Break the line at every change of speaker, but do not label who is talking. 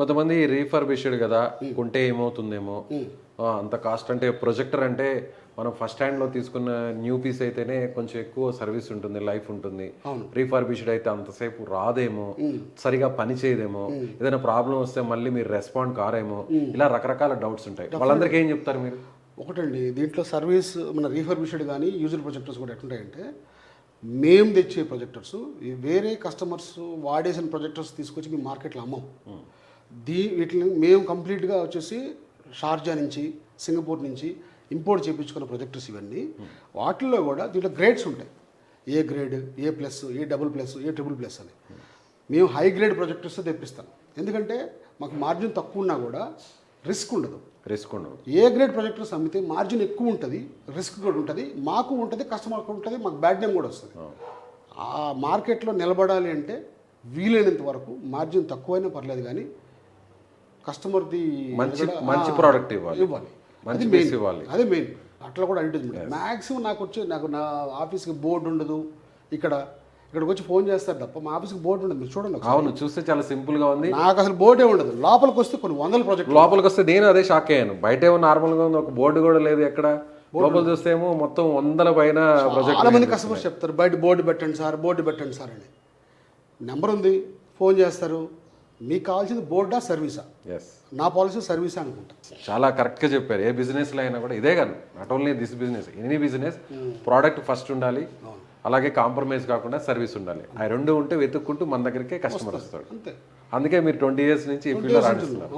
కొంతమంది రీఫర్బిష్డ్ కదా కొంటే ఏమవుతుందేమో అంత కాస్ట్ అంటే ప్రొజెక్టర్ అంటే మనం ఫస్ట్ హ్యాండ్లో తీసుకున్న న్యూ పీస్ అయితేనే కొంచెం ఎక్కువ సర్వీస్ ఉంటుంది, లైఫ్ ఉంటుంది. రీఫర్బిష్డ్ అయితే అంతసేపు రాదేమో, సరిగా పని చేయదేమో, ఏదైనా ప్రాబ్లం వస్తే మళ్ళీ మీరు రెస్పాండ్ కారేమో, ఇలా రకరకాల డౌట్స్ ఉంటాయి. వాళ్ళందరికీ ఏం చెప్తారు మీరు?
ఒకటండి, దీంట్లో సర్వీస్ మన రీఫర్బిష్డ్ కానీ యూజర్ ప్రొజెక్టర్స్ కూడా ఎట్లుంటాయంటే, మేము తెచ్చే ప్రొజెక్టర్స్ వేరే కస్టమర్స్ వాడేసిన ప్రొజెక్టర్స్ తీసుకొచ్చి మేము మార్కెట్లో అమ్మం. వీటిని మేము కంప్లీట్గా వచ్చేసి షార్జా నుంచి, సింగపూర్ నుంచి ఇంపోర్ట్ చేయించుకున్న ప్రొజెక్టర్స్ ఇవన్నీ. వాటిల్లో కూడా దీంట్లో గ్రేడ్స్ ఉంటాయి. A grade, A plus, A double plus, A triple plus అని. మేము హై గ్రేడ్ ప్రొజెక్టర్స్ తెప్పిస్తాం. ఎందుకంటే మాకు మార్జిన్ తక్కువ ఉన్నా కూడా రిస్క్ ఉండదు. ఏ గ్రేడ్ ప్రొజెక్టర్స్ అమ్మితే మార్జిన్ ఎక్కువ ఉంటుంది, రిస్క్ కూడా ఉంటుంది, మాకు ఉంటుంది, కస్టమర్కి ఉంటుంది, మాకు బ్యాడ్ నేమ్ కూడా వస్తుంది. ఆ మార్కెట్లో నిలబడాలి అంటే వీలైనంత వరకు మార్జిన్ తక్కువైనా పర్లేదు, కానీ కస్టమర్ది
మంచి ప్రోడక్ట్ ఇవ్వాలి.
అదే మెయిన్. అట్లా కూడా అడ్వర్టైజ్మెంట్ మ్యాక్సిమం నాకు నా ఆఫీస్కి బోర్డు ఉండదు. ఇక్కడికి వచ్చి ఫోన్ చేస్తారు తప్ప మా ఆఫీస్కి బోర్డు ఉండదు. మీరు చూడండి.
అవును, చూస్తే చాలా సింపుల్ గా ఉంది.
నాకు అసలు బోర్డే ఉండదు. లోపలికి వస్తే కొన్ని వందల ప్రాజెక్ట్
లోపలికి వస్తే నేను అదే షాక్ అయ్యాను. బయట ఏమో నార్మల్ గా ఉంది, ఒక బోర్డు కూడా లేదు ఎక్కడ. లోపల చూస్తే ఏమో మొత్తం 100 పైన ప్రాజెక్ట్.
చాలా మంది కస్టమర్స్ చెప్తారు బయట బోర్డు పెట్టండి సార్, బోర్డు పెట్టండి సార్ అని. నెంబర్ ఉంది, ఫోన్ చేస్తారు. మీకు కావాల్సింది బోర్డా సర్వీసా? నా పాలసీ సర్వీసా అనుకుంటా.
చాలా కరెక్ట్గా చెప్పారు. ఏ బిజినెస్లో అయినా కూడా ఇదే కాదు, not only this business, any business product first ఉండాలి, అలాగే కాంప్రమైజ్ కాకుండా సర్వీస్ ఉండాలి. ఆ రెండు ఉంటే వెతుక్కుంటూ మన దగ్గరికే కస్టమర్ వస్తాడు. అందుకే మీరు 20 years నుంచి ఈ ఫీల్డ్లో రాణిస్తున్నారు.